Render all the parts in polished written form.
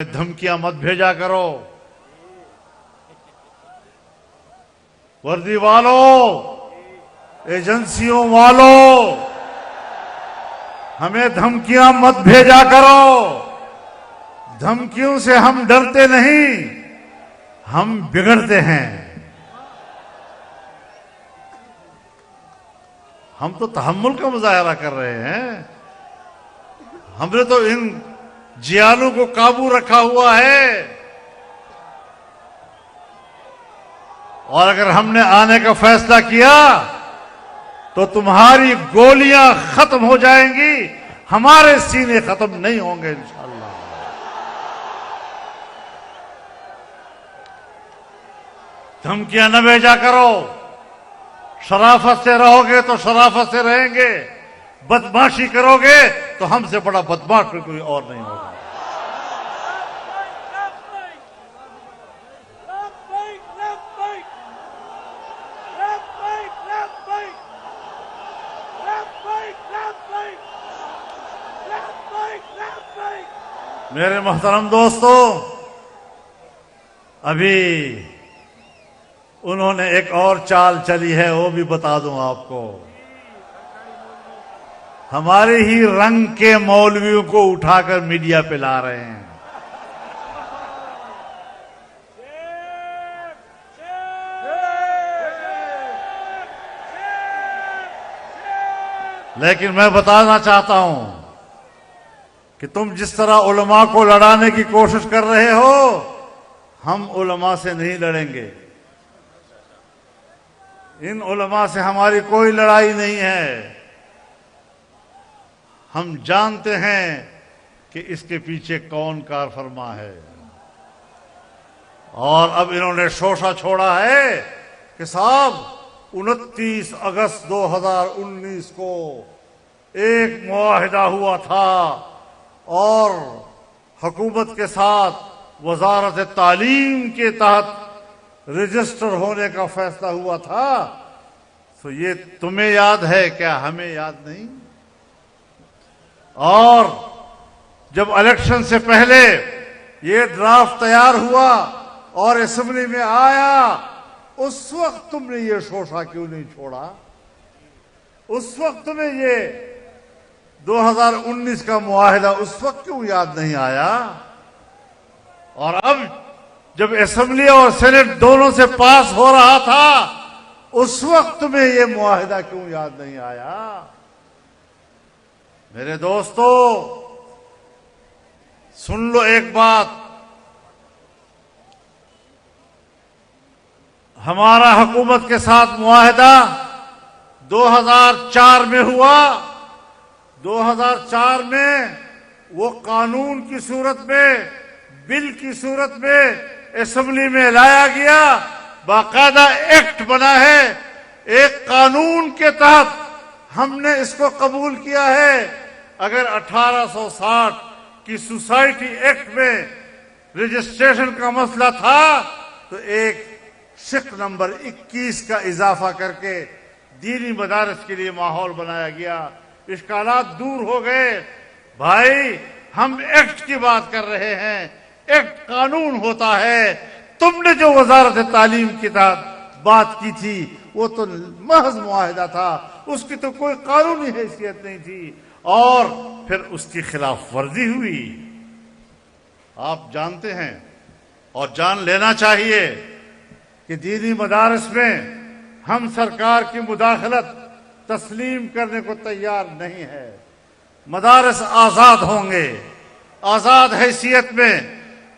دھمکیاں مت بھیجا کرو وردی والوں، ایجنسیوں والوں، ہمیں دھمکیاں مت بھیجا کرو۔ دھمکیوں سے ہم ڈرتے نہیں، ہم بگڑتے ہیں۔ ہم تو تحمل کا مظاہرہ کر رہے ہیں۔ ہم نے تو ان جیالوں کو قابو رکھا ہوا ہے، اور اگر ہم نے آنے کا فیصلہ کیا تو تمہاری گولیاں ختم ہو جائیں گی، ہمارے سینے ختم نہیں ہوں گے انشاءاللہ۔ دھمکیاں نہ بھیجا کرو۔ شرافت سے رہو گے تو شرافت سے رہیں گے، بدماشی کرو گے تو ہم سے بڑا بدماش کوئی اور نہیں ہوگا۔ میرے محترم دوستو، ابھی انہوں نے ایک اور چال چلی ہے، وہ بھی بتا دوں آپ کو۔ ہمارے ہی رنگ کے مولویوں کو اٹھا کر میڈیا پہ لا رہے ہیں۔ لیکن میں بتانا چاہتا ہوں کہ تم جس طرح علماء کو لڑانے کی کوشش کر رہے ہو، ہم علماء سے نہیں لڑیں گے۔ ان علماء سے ہماری کوئی لڑائی نہیں ہے۔ ہم جانتے ہیں کہ اس کے پیچھے کون کار فرما ہے، اور اب انہوں نے شوشہ چھوڑا ہے کہ صاحب 29 اگست 2019 کو ایک معاہدہ ہوا تھا اور حکومت کے ساتھ وزارت تعلیم کے تحت رجسٹر ہونے کا فیصلہ ہوا تھا۔ تو یہ تمہیں یاد ہے کیا؟ ہمیں یاد نہیں؟ اور جب الیکشن سے پہلے یہ ڈرافٹ تیار ہوا اور اسمبلی میں آیا، اس وقت تم نے یہ شوشہ کیوں نہیں چھوڑا؟ اس وقت تمہیں یہ 2019 کا معاہدہ اس وقت کیوں یاد نہیں آیا؟ اور اب جب اسمبلی اور سینٹ دونوں سے پاس ہو رہا تھا، اس وقت تمہیں یہ معاہدہ کیوں یاد نہیں آیا؟ میرے دوستو، سن لو ایک بات۔ ہمارا حکومت کے ساتھ معاہدہ 2004 میں ہوا۔ 2004 میں وہ قانون کی صورت میں، بل کی صورت میں اسمبلی میں لایا گیا، باقاعدہ ایکٹ بنا ہے۔ ایک قانون کے تحت ہم نے اس کو قبول کیا ہے۔ اگر 1860 کی سوسائٹی ایکٹ میں رجسٹریشن کا مسئلہ تھا تو ایک شق نمبر 21 کا اضافہ کر کے دینی مدارس کے لیے ماحول بنایا گیا۔ اشکالات دور ہو گئے۔ بھائی، ہم ایکٹ کی بات کر رہے ہیں۔ ایکٹ قانون ہوتا ہے۔ تم نے جو وزارت تعلیم کی بات کی تھی وہ تو محض معاہدہ تھا، اس کی تو کوئی قانونی حیثیت نہیں تھی، اور پھر اس کی خلاف ورزی ہوئی۔ آپ جانتے ہیں اور جان لینا چاہیے کہ دینی مدارس میں ہم سرکار کی مداخلت تسلیم کرنے کو تیار نہیں ہے۔ مدارس آزاد ہوں گے، آزاد حیثیت میں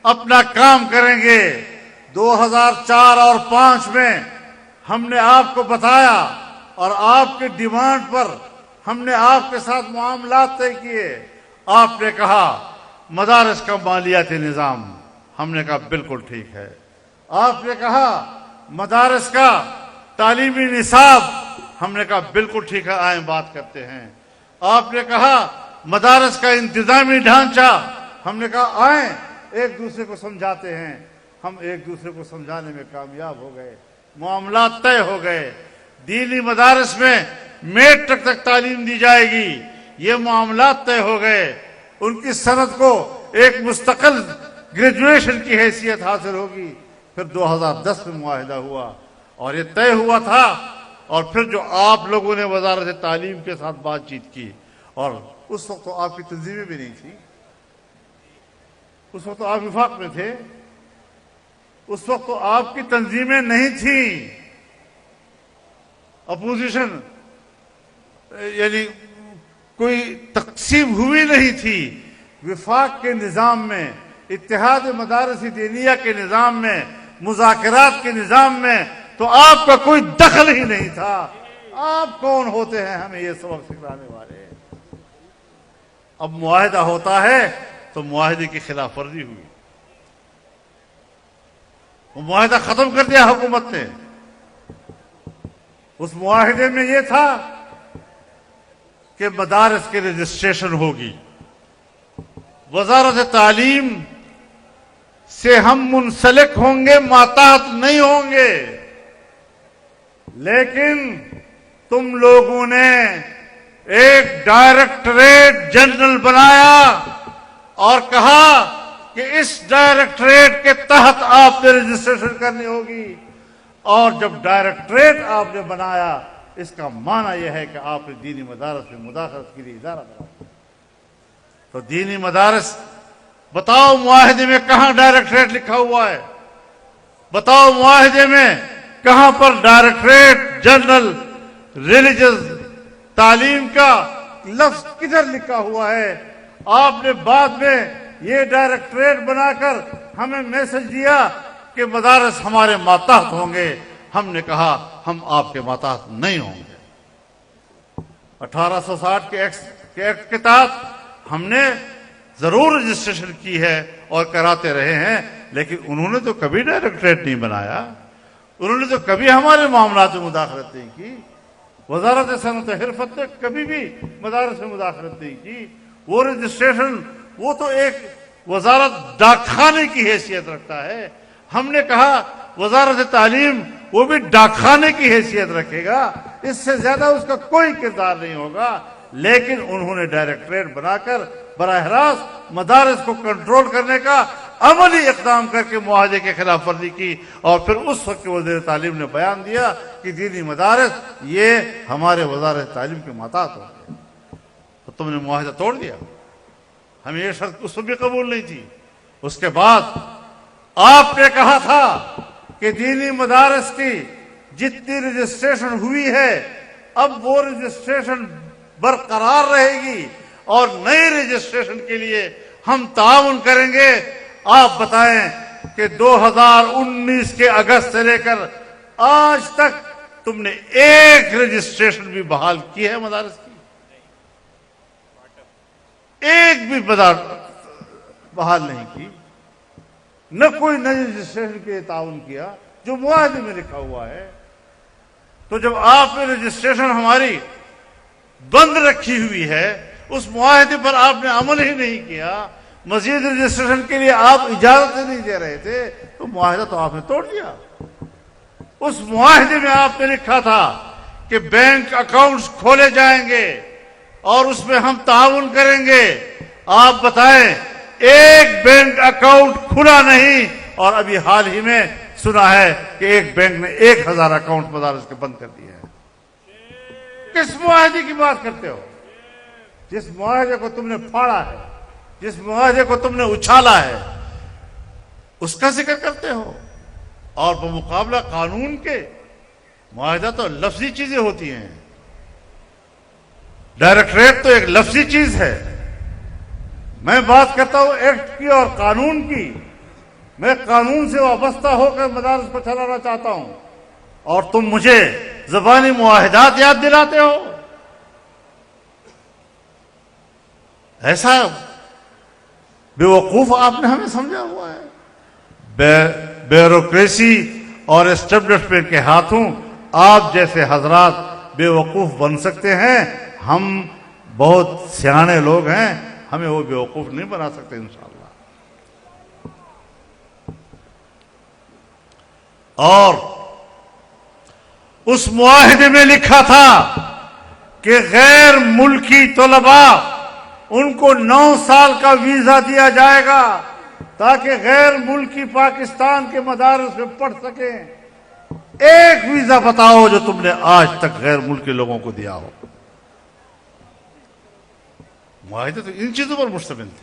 اپنا کام کریں گے۔ 2004 اور 2005 میں ہم نے آپ کو بتایا، اور آپ کے ڈیمانڈ پر ہم نے آپ کے ساتھ معاملات طے کیے۔ آپ نے کہا مدارس کا مالیاتی نظام، ہم نے کہا بالکل ٹھیک ہے۔ آپ نے کہا مدارس کا تعلیمی نصاب، ہم نے کہا بالکل ٹھیک ہے، آئیں بات کرتے ہیں۔ آپ نے کہا مدارس کا انتظامی ڈھانچہ، ہم نے کہا آئیں ایک دوسرے کو سمجھاتے ہیں۔ ہم ایک دوسرے کو سمجھانے میں کامیاب ہو گئے، معاملات طے ہو گئے۔ دینی مدارس میں میٹرک تک تعلیم دی جائے گی، یہ معاملات طے ہو گئے۔ ان کی صنعت کو ایک مستقل گریجویشن کی حیثیت حاصل ہوگی. پھر 2010 میں معاہدہ ہوا اور یہ طے ہوا تھا. اور پھر جو آپ لوگوں نے وزارت تعلیم کے ساتھ بات چیت کی، اور اس وقت تو آپ کی تنظیمیں بھی نہیں تھیں، اس وقت تو آپ وفاق میں تھے، اس وقت تو آپ کی تنظیمیں نہیں تھیں، اپوزیشن یعنی کوئی تقسیم ہوئی نہیں تھی. وفاق کے نظام میں، اتحاد مدارس دینیہ کے نظام میں، مذاکرات کے نظام میں تو آپ کا کوئی دخل ہی نہیں تھا. آپ کون ہوتے ہیں ہمیں یہ سبق سکھانے والے؟ اب معاہدہ ہوتا ہے تو معاہدے کی خلاف ورزی ہوئی. وہ معاہدہ ختم کر دیا حکومت نے. اس معاہدے میں یہ تھا کہ مدارس کے رجسٹریشن ہوگی. وزارت تعلیم سے ہم منسلک ہوں گے، ماتحت نہیں ہوں گے. لیکن تم لوگوں نے ایک ڈائریکٹریٹ جنرل بنایا اور کہا کہ اس ڈائریکٹریٹ کے تحت آپ نے رجسٹریشن کرنی ہوگی. اور جب ڈائریکٹریٹ آپ نے بنایا، اس کا معنی یہ ہے کہ آپ نے دینی مدارس میں مداخلت کے لیے ادارہ بنایا. تو دینی مدارس، بتاؤ معاہدے میں کہاں ڈائریکٹریٹ لکھا ہوا ہے؟ بتاؤ معاہدے میں کہاں پر ڈائریکٹریٹ جنرل ریلیجس تعلیم کا لفظ کدھر لکھا ہوا ہے؟ آپ نے بعد میں یہ ڈائریکٹریٹ بنا کر ہمیں میسج دیا کہ مدارس ہمارے ماتحت ہوں گے. ہم نے کہا ہم آپ کے ماتحت نہیں ہوں گے. 1860 کے ایکٹ کے تحت ہم نے ضرور رجسٹریشن کی ہے اور کراتے رہے ہیں، لیکن انہوں نے تو کبھی ڈائریکٹریٹ نہیں بنایا. انہوں نے تو کبھی ہمارے معاملات میں مداخلت نہیں کی. وزارت صنعت حرفت نے کبھی بھی مدارس میں مداخلت نہیں کی. وہ رجسٹریشن، وہ تو ایک وزارت ڈاک خانے کی حیثیت رکھتا ہے. ہم نے کہا وزارت تعلیم وہ بھی ڈاک خانے کی حیثیت رکھے گا، اس سے زیادہ اس کا کوئی کردار نہیں ہوگا. لیکن انہوں نے ڈائریکٹریٹ بنا کر براہ راست مدارس کو کنٹرول کرنے کا عملی اقدام کر کے معاہدے کے خلاف ورزی کی. اور پھر اس وقت وزیر تعلیم نے بیان دیا کہ دینی مدارس یہ ہمارے وزارت تعلیم کے ماتحت ہوں گے. تو تم نے معاہدہ توڑ دیا. ہمیں یہ شرط اس وقت بھی قبول نہیں تھی. اس کے بعد آپ نے کہا تھا کہ دینی مدارس کی جتنی رجسٹریشن ہوئی ہے اب وہ رجسٹریشن برقرار رہے گی اور نئی رجسٹریشن کے لیے ہم تعاون کریں گے. آپ بتائیں کہ 2019 کے اگست سے لے کر آج تک تم نے ایک رجسٹریشن بھی بحال کی ہے مدارس کی؟ ایک بھی بحال نہیں کی. نہ کوئی نئی رجسٹریشن کے لیے تعاون کیا جو معاہدے میں لکھا ہوا ہے. تو جب آپ نے رجسٹریشن ہماری بند رکھی ہوئی ہے، اس معاہدے پر آپ نے عمل ہی نہیں کیا، مزید رجسٹریشن کے لیے آپ اجازت نہیں دے رہے تھے، تو معاہدہ تو آپ نے توڑ دیا. اس معاہدے میں آپ نے لکھا تھا کہ بینک اکاؤنٹس کھولے جائیں گے اور اس میں ہم تعاون کریں گے. آپ بتائیں ایک بینک اکاؤنٹ کھلا نہیں، اور ابھی حال ہی میں سنا ہے کہ ایک بینک نے 1000 اکاؤنٹ مدارس کے بند کر دیے ہیں. کس معاہدے کی بات کرتے ہو؟ جس معاہدے کو تم نے پھاڑا ہے، جس معاہدے کو تم نے اچھالا ہے، اس کا ذکر کرتے ہو. اور بمقابلہ قانون کے معاہدہ تو لفظی چیزیں ہوتی ہیں. ڈائریکٹریٹ تو ایک لفظی چیز ہے. میں بات کرتا ہوں ایکٹ کی اور قانون کی. میں قانون سے وابستہ ہو کر مدارس کو چلانا چاہتا ہوں، اور تم مجھے زبانی معاہدات یاد دلاتے ہو. ایسا بیوقوف آپ نے ہمیں سمجھا ہوا ہے. بیوروکریسی اور اسٹیبلشمنٹ کے ہاتھوں آپ جیسے حضرات بیوقوف بن سکتے ہیں. ہم بہت سیانے لوگ ہیں، ہمیں وہ بیوقوف نہیں بنا سکتے انشاءاللہ. اور اس معاہدے میں لکھا تھا کہ غیر ملکی طلباء ان کو 9 سال کا ویزا دیا جائے گا تاکہ غیر ملکی پاکستان کے مدارس میں پڑھ سکیں. ایک ویزا بتاؤ جو تم نے آج تک غیر ملکی لوگوں کو دیا ہو. معاہدے تو ان چیزوں پر مشتمل تھے.